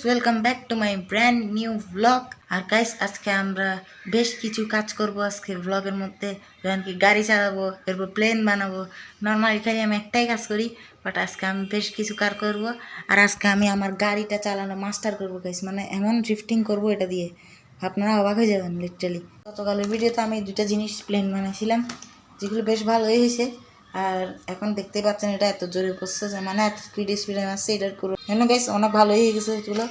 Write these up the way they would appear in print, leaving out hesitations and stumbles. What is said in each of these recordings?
Welcome back to my brand new blog. আর guys আজকে আমরা বেশ কিছু কাজ করব আজকে ব্লগের মধ্যে, যেমন কি গাড়ি চালাবো, এরপর প্লেন বানাবো। নর্মালি খালি আমি একটাই কাজ করি, বাট আজকে আমি বেশ কিছু কাজ করব। আর আজকে আমি আমার গাড়িটা চালানো মাস্টার করবো গাইস, মানে এমন ড্রিফটিং করবো এটা দিয়ে আপনারা অবাক হয়ে যাবেন লিটারালি। গতকালের ভিডিওতে আমি দুটা জিনিস প্লেন বানাইছিলাম, যেগুলো বেশ ভালোই হয়েছে। আর এখন দেখতেই পাচ্ছেন এটা এত জোরে পড়ছে যে মানে এত স্পিডে মারছে, এটার পুরো গাইস অনেক ভালোই হয়ে গেছে এগুলো।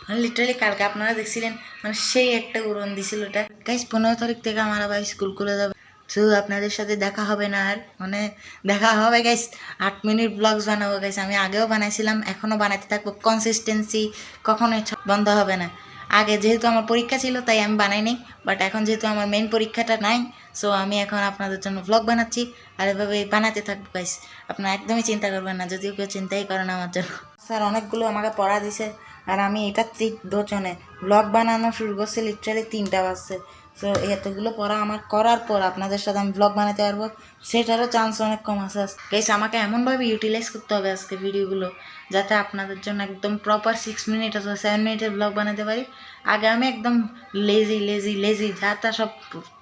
মানে লিটারালি কালকে আপনারা দেখছিলেন, মানে সেই একটা উড়ন দিছিল এটা। গাইস 15 তারিখ থেকে আমার আবার স্কুল খুলে যাবে, তো আপনাদের সাথে দেখা হবে না, আর মানে দেখা হবে গাইস। 8 মিনিট ব্লগস বানাবো গাইস, আমি আগেও বানাইছিলাম, এখনও বানাইতে থাকবো। কনসিস্টেন্সি কখনোই বন্ধ হবে না। আগে যেহেতু আমার পরীক্ষা ছিল তাই আমি বানাইনি, বাট এখন যেহেতু আমার মেইন পরীক্ষাটা নাই, সো আমি এখন আপনাদের জন্য ব্লগ বানাচ্ছি। আর এভাবে বানাতে থাকবো গাইস, আপনারা একদমই চিন্তা করবেন না, যদিও কেউ চিন্তাই করেন আমার জন্য। স্যার অনেকগুলো আমাকে পড়া দিছে, আর আমি এটা দোচনে ব্লগ বানানো শুরু করছি লিটারালি 3টা বাজছে। সো এতগুলো পড়া আমার করার পর আপনাদের সাথে আমি ব্লগ বানাতে পারবো, সেটারও চান্স অনেক কম আছে। গাইস আমাকে এমনভাবে ইউটিলাইজ করতে হবে আজকে ভিডিওগুলো, যাতে আপনাদের জন্য একদম প্রপার 6 মিনিট অথবা 7 মিনিটের ব্লগ বানাতে পারি। আগে আমি একদম লেজি যা তা সব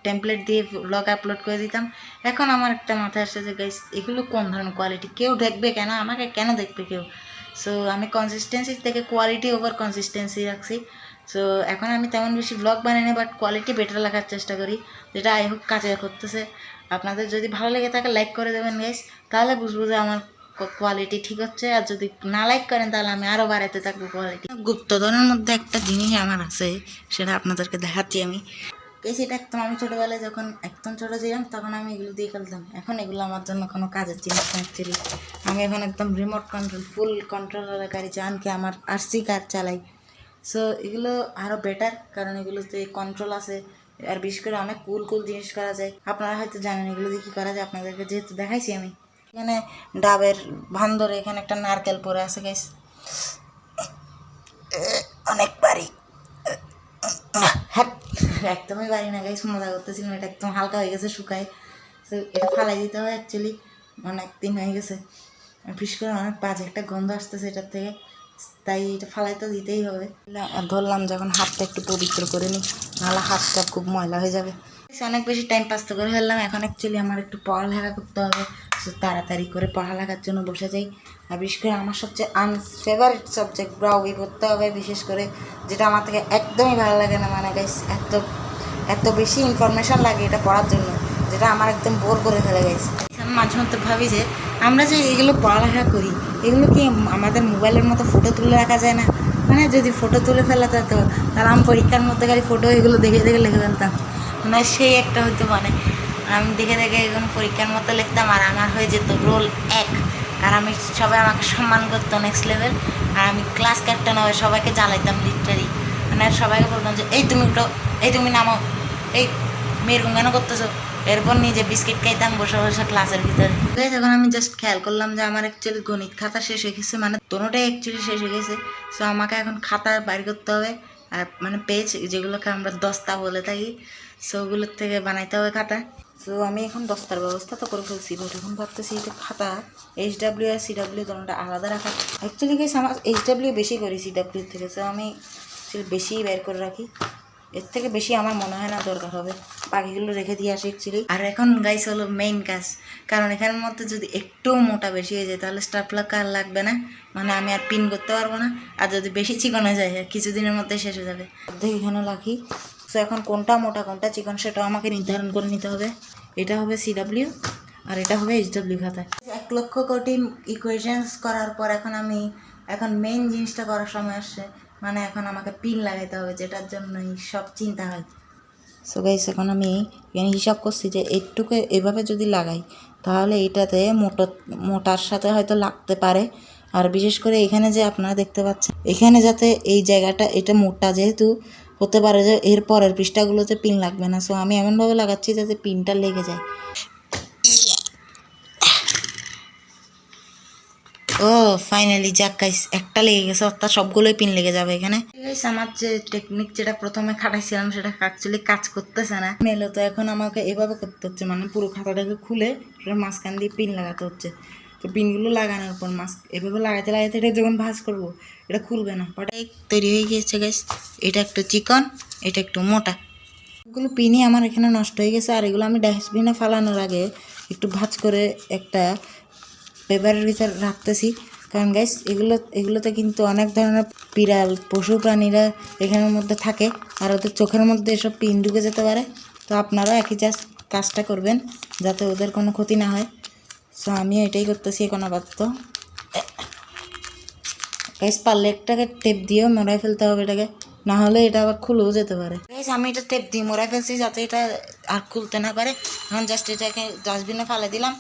টেমপ্লেট দিয়ে ব্লগ আপলোড করে দিতাম। এখন আমার একটা মাথায় আসছে যে গাইস এগুলো কোন ধরনের কোয়ালিটি, কেউ দেখবে কেন, আমাকে কেন দেখবে কেউ। সো আমি কনসিস্টেন্সি থেকে কোয়ালিটি ওভার কনসিস্টেন্সি রাখছি। সো এখন আমি তেমন বেশি ব্লগ বানাই না, বাট কোয়ালিটি বেটার রাখার চেষ্টা করি, যেটা আই হোপ কাজে করতেছে। আপনাদের যদি ভালো লেগে থাকে লাইক করে দেবেন গাইস, তাহলে বুঝবো যে আমার কোয়ালিটি ঠিক হচ্ছে। আর যদি না লাইক করেন তাহলে আমি আরও বাড়াতে থাকবো কোয়ালিটি। গুপ্তধনের মধ্যে একটা জিনিস আমার আছে, সেটা আপনাদেরকে দেখাচ্ছি আমি। সেটা একদম আমি ছোটোবেলায় যখন একদম ছোটো ছিলাম তখন আমি এগুলো দিয়ে খেলতাম, এখন এগুলো আমার জন্য কোনো কাজের জিনিস না অ্যাকচুয়ালি। আমি এখন একদম রিমোট কন্ট্রোল ফুল কন্ট্রোলারের গাড়ি কি আমার আরসি কার চালাই। সো এগুলো আরও বেটার, কারণ এগুলোতে কন্ট্রোল আছে, আর বিশেষ করে অনেক কুল জিনিস করা যায়। আপনারা হয়তো জানেন এগুলো দিয়ে কী করা যায়, আপনাদেরকে যেহেতু দেখাইছি আমি। এখানে ডাবের ভান্দরে এখানে একটা নারকেল পরে আছে গাইস, অনেক বাড়ি। হ্যাঁ একদমই বাড়ি না গাইস, মজা করতেছিলাম। এটা একদম হালকা হয়ে গেছে, শুকায়। তো এটা ফালাই দিতে হবে অ্যাকচুয়ালি, অনেক দিন হয়ে গেছে। বিশেষ করে অনেক বাজে একটা গন্ধ আসতেছে এটার থেকে, তাই এটা ফালাই তো দিতেই হবে। ধরলাম যখন হাতটা একটু পবিত্র করে নিই, নাহলে হাতটা খুব ময়লা হয়ে যাবে। অনেক বেশি টাইম পাস তো করে ফেললাম, এখন অ্যাকচুয়ালি আমার একটু পড়ালেখা করতে হবে। সো তাড়াতাড়ি করে পড়ালেখার জন্য বসে যাই। আর বিশেষ করে আমার সবচেয়ে আনফেভারিট সাবজেক্ট ব্রাউই পড়তে হবে, বিশেষ করে যেটা আমার থেকে একদমই ভালো লাগে না। মানে গাইস এত বেশি ইনফরমেশান লাগে এটা পড়ার জন্য, যেটা আমার একদম বোর করে ফেলে গেছে। আমি মাঝে মধ্যে ভাবি যে আমরা যে এগুলো পড়ালেখা করি, এগুলো কি আমাদের মোবাইলের মতো ফটো তুলে রাখা যায় না? মানে যদি ফটো তুলে ফেলাতে হতো তাহলে আমি পরীক্ষার মধ্যে খালি ফটো এগুলো দেখে লিখে ফেলতাম, মানে সেই একটা হইতো। মানে আমি দেখে এখন পরীক্ষার মতো লিখতাম, আর আমার হয়ে যেত রোল 1। আর আমি সবাই আমাকে সম্মান করতো নেক্সট লেভেল। আর আমি ক্লাস ক্যাপ্টেন হয়ে সবাইকে জ্বালাইতাম লিটারি, মানে সবাইকে বলতাম যে এই তুমি উঠো, এই তুমি নামো, এই মেয়েরকম কেন করতেছো। এরপর নিজে বিস্কিট খাইতাম বসে বসে ক্লাসের ভিতরে। যখন আমি জাস্ট খেয়াল করলাম যে আমার অ্যাকচুয়ালি গণিত খাতা শেষ হয়ে গেছে, মানে দুটোটাই অ্যাকচুয়ালি শেষ হয়ে গেছে। সো আমাকে এখন খাতা বাইর করতে হবে, আর মানে পেজ যেগুলোকে আমরা দস্তা বলে থাকি, সো ওগুলোর থেকে বানাইতে হবে খাতা। সো আমি এখন দস্তার ব্যবস্থা তো করে ফেলছি, বাট এখন ভাবতেছি এটা খাতা HW আর CW দুটোটা আলাদা রাখা। অ্যাকচুয়ালি গেছে আমার HW বেশি করি CW থেকে, সো আমি বেশিই বের করে রাখি। এর থেকে বেশি আমার মনে হয় না দরকার হবে, বাকিগুলো রেখে দিয়ে আসি অ্যাকচুয়ালি। আর এখন গাইস হলো মেইন কাজ, কারণ এখানের মধ্যে যদি একটু মোটা বেশি হয়ে যায় তাহলে স্টাপলার কার লাগবে না, মানে আমি আর পিন করতে পারবো না। আর যদি বেশি চিকন হয়ে যায় কিছুদিনের মধ্যে শেষ হয়ে যাবে। অর্ধেক এখানে রাখি। সো এখন কোনটা মোটা কোনটা চিকন সেটাও আমাকে নির্ধারণ করে নিতে হবে। এটা হবে CW আর এটা হবে HW খাতায়। 1 লক্ষ কোটি ইকুয়েশনস করার পর এখন মেইন জিনিসটা করার সময় আসছে, মানে এখন আমাকে পিন লাগাইতে হবে, যেটার জন্যই সব চিন্তা হয়। সো গাইস এখন আমি এখানে হিসাব করছি যে এইটুকু এভাবে যদি লাগাই তাহলে এটাতে মোটার সাথে হয়তো লাগতে পারে। আর বিশেষ করে এখানে যে আপনারা দেখতে পাচ্ছেন, এখানে যাতে এই জায়গাটা এটা মোটা যেহেতু হতে পারে যে এর পরের পৃষ্ঠাগুলোতে পিন লাগবে না। সো আমি এমনভাবে লাগাচ্ছি যাতে পিনটা লেগে যায়। ও ফাইনালি যাক গাইস, একটা লেগে গেছে, অর্থাৎ সবগুলোই পিন লেগে যাবে এখানে। গাইস আমার যে টেকনিক যেটা প্রথমে খাটাইছিলাম সেটা অ্যাকচুয়ালি কাজ করতেছে না। মেলো তো এখন আমাকে এভাবে করতে হচ্ছে, মানে পুরো খাতাটাকে খুলে সেটা মাঝখান দিয়ে পিন লাগাতে হচ্ছে। তো পিনগুলো লাগানোর পর মাস্ক এভাবে লাগাতে লাগাতে এটা যখন ভাঁজ করবো এটা খুলবে না। ওটা তৈরি হয়ে গিয়েছে গাইস। এটা একটু চিকন, এটা একটু মোটা। এগুলো পিনই আমার এখানে নষ্ট হয়ে গেছে, আর এগুলো আমি ডাস্টবিনে ফালানোর আগে একটু ভাঁজ করে একটা পেপারের ভিতর রাখতেছি। কারণ গাইস এগুলোতে কিন্তু অনেক ধরনের বিড়াল পশু প্রাণীরা এখানের মধ্যে থাকে, আর ওদের চোখের মধ্যে এসব পিন ঢুকে যেতে পারে। তো আপনারা একই কাজটা করবেন যাতে ওদের কোনো ক্ষতি না হয়। সো আমি এটাই করতেছি এখন আপাতত। গাইস পারলে একটাকে টেপ দিয়েও মোড়ায় ফেলতে হবে এটাকে, না হলে এটা আবার খুলেও যেতে পারে। গাইস আমি এটা টেপ দিয়ে মোড়ায় ফেলছি যাতে এটা আর খুলতে না পারে। এখন জাস্ট এটাকে ডাস্টবিনে ফেলে দিলাম।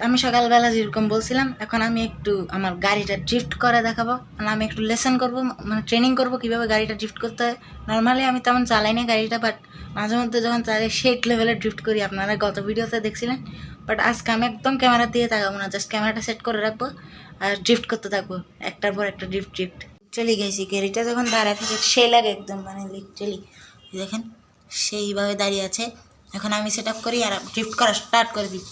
আমি সকালবেলা যেরকম বলছিলাম, এখন আমি একটু আমার গাড়িটা ড্রিফট করে দেখাবো। মানে আমি একটু লেসন করবো, মানে ট্রেনিং করবো কীভাবে গাড়িটা ড্রিফট করতে হয়। নর্মালি আমি তেমন চালাই না গাড়িটা, বাট মাঝে মধ্যে যখন চালাই সেই লেভেলে ড্রিফট করি, আপনারা গত ভিডিওতে দেখছিলেন। বাট আজকে আমি একদম ক্যামেরা দিয়ে তাকাবো না, জাস্ট ক্যামেরাটা সেট করে রাখবো আর ড্রিফট করতে থাকবো, একটার পর একটা ড্রিফট। চলে গেছি। গাড়িটা যখন দাঁড়ায় থাকে সেই লাগে একদম, মানে লিটারালি দেখেন সেইভাবে দাঁড়িয়ে আছে। এখন আমি সেট আপ করি আর ড্রিফট করা স্টার্ট করে দিই।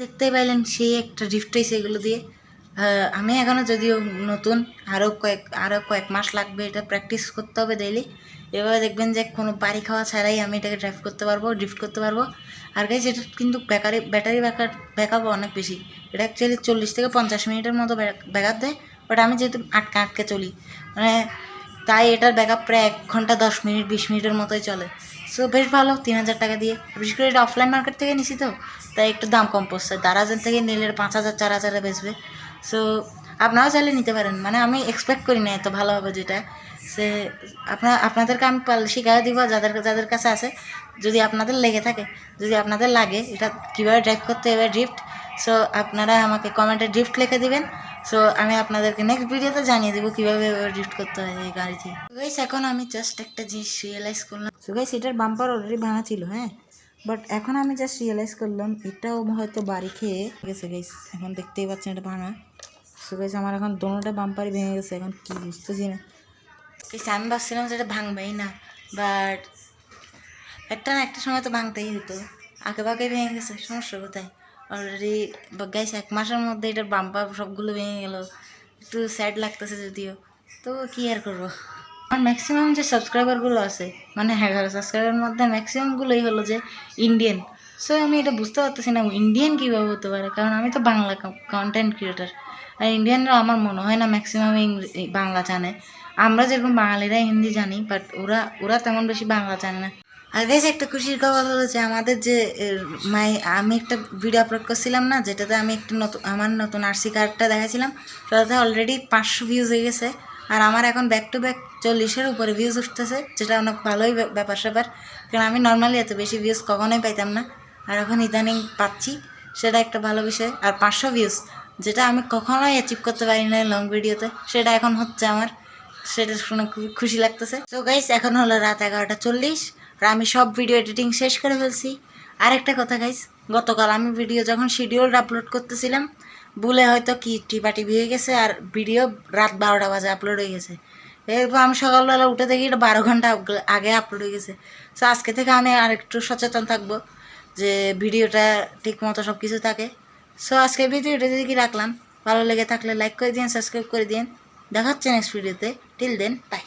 দেখতেই পাইলেন সেই একটা ড্রিফট হয়েছে এগুলো দিয়ে। আমি এখনও যদিও নতুন, আরও কয়েক মাস লাগবে, এটা প্র্যাকটিস করতে হবে ডেইলি। এভাবে দেখবেন যে কোনো বাড়ি খাওয়া ছাড়াই আমি এটাকে ড্রাইভ করতে পারবো, ড্রিফট করতে পারবো। আর গাইস এটা কিন্তু ব্যাটারি ব্যাকআপ অনেক বেশি। এটা অ্যাকচুয়ালি 40 থেকে 50 মিনিটের মতো ব্যাকআপ দেয়, বাট আমি যেহেতু আটকে চলি, মানে তাই এটার ব্যাকআপ প্রায় 1 ঘন্টা 10 মিনিট 20 মিনিটের মতোই চলে। সো বেশ ভালো, 3000 টাকা দিয়ে। বিশেষ করে এটা অফলাইন মার্কেট থেকে নিছি তো, তাই একটু দাম কম পড়ছে। দারাজের থেকে নিলে 5000 4000-এ বেচবে। সো আপনারাও চাইলে নিতে পারেন, মানে আমি এক্সপেক্ট করি না এত ভালো হবে যেটা। সে আপনাদেরকে আমি শিখিয়ে দিব যাদের কাছে আছে, যদি আপনাদের লেগে থাকে, যদি আপনাদের লাগে এটা কীভাবে ড্রাইভ করতে হবে ড্রিফট। সো আপনারা আমাকে কমেন্টে ড্রিফট লিখে দিবেন। সো আমি আপনাদেরকে নেক্সট ভিডিওতে জানিয়ে দেবো কীভাবে ড্রিফট করতে হয় এই গাড়িতে। গাইস এখন আমি জাস্ট একটা জিনিস রিয়েলাইজ করলাম। সো গাইস এটার বাম্পার অলরেডি ভাঙা ছিল, হ্যাঁ, বাট এখন আমি জাস্ট রিয়েলাইজ করলাম এটাও হয়তো বাড়ি খেয়ে গেছে গাইস। এখন দেখতেই পাচ্ছেন এটা ভাঙা। সো গাইস আমার এখন দোনোটা বাম্পারই ভেঙে গেছে, এখন কি বুঝতেছি না। আমি ভাবছিলাম যে এটা ভাঙবেই না, বাট একটা না একটা সময় তো ভাঙতেই হতো। আঁকে বাঁকে ভেঙে গেছে, সমস্যা কোথায়? অলরেডি গাইস 1 মাসের মধ্যে এটার বাম্পার সবগুলো ভেঙে গেল, একটু স্যাড লাগতেছে যদিও। তো কি আর করবো। আমার ম্যাক্সিমাম যে সাবস্ক্রাইবারগুলো আছে, মানে 11 সাবস্ক্রাইবারের মধ্যে ম্যাক্সিমামগুলোই হলো যে ইন্ডিয়ান। সো আমি এটা বুঝতে পারতেছি না ইন্ডিয়ান কীভাবে হতে পারে, কারণ আমি তো বাংলা কন্টেন্ট ক্রিয়েটার, আর ইন্ডিয়ানরা আমার মনে হয় না ম্যাক্সিমাম বাংলা জানে। আমরা যেরকম বাঙালিরা হিন্দি জানি, বাট ওরা তেমন বেশি বাংলা জানে না। আর গাইস একটা খুশির খবর হলো যে আমাদের যে আমি একটা ভিডিও আপলোড করছিলাম না, যেটাতে আমি একটা আমার নতুন আরসি কার্ডটা দেখাছিলাম, সেটাতে অলরেডি 500 ভিউজ হয়ে গেছে। আর আমার এখন ব্যাক টু ব্যাক 40-এর উপরে ভিউজ উঠতেছে, যেটা অনেক ভালোই ব্যাপার স্যাপার। কারণ আমি নর্মালি এত বেশি ভিউজ কখনোই পাইতাম না, আর এখন ইদানিং পাচ্ছি, সেটা একটা ভালো বিষয়। আর 500 ভিউজ, যেটা আমি কখনোই অ্যাচিভ করতে পারি না লং ভিডিওতে, সেটা এখন হচ্ছে আমার, সেটা শুনে খুবই খুশি লাগতেছে। তো গাইস এখন হলো রাত 11:40, আর আমি সব ভিডিও এডিটিং শেষ করে ফেলছি। আর একটা কথা গাইস, গতকাল আমি ভিডিও যখন শিডিউল আপলোড করতেছিলাম, ভুলে হয়তো কি টিপাটিপি হয়ে গেছে, আর ভিডিও রাত 12টা বাজে আপলোড হয়ে গেছে। এরপর আমি সকালবেলা উঠে দেখি এটা 12 ঘন্টা আগে আপলোড হয়ে গেছে। সো আজকে থেকে আমি আর একটু সচেতন থাকবো যে ভিডিওটা ঠিক মতো সব কিছু থাকে। সো আজকে ভিডিওটা যদি রাখলাম, ভালো লেগে থাকলে লাইক করে দিন, সাবস্ক্রাইব করে দিন। দেখা হচ্ছে নেক্সট ভিডিওতে। Till then, by.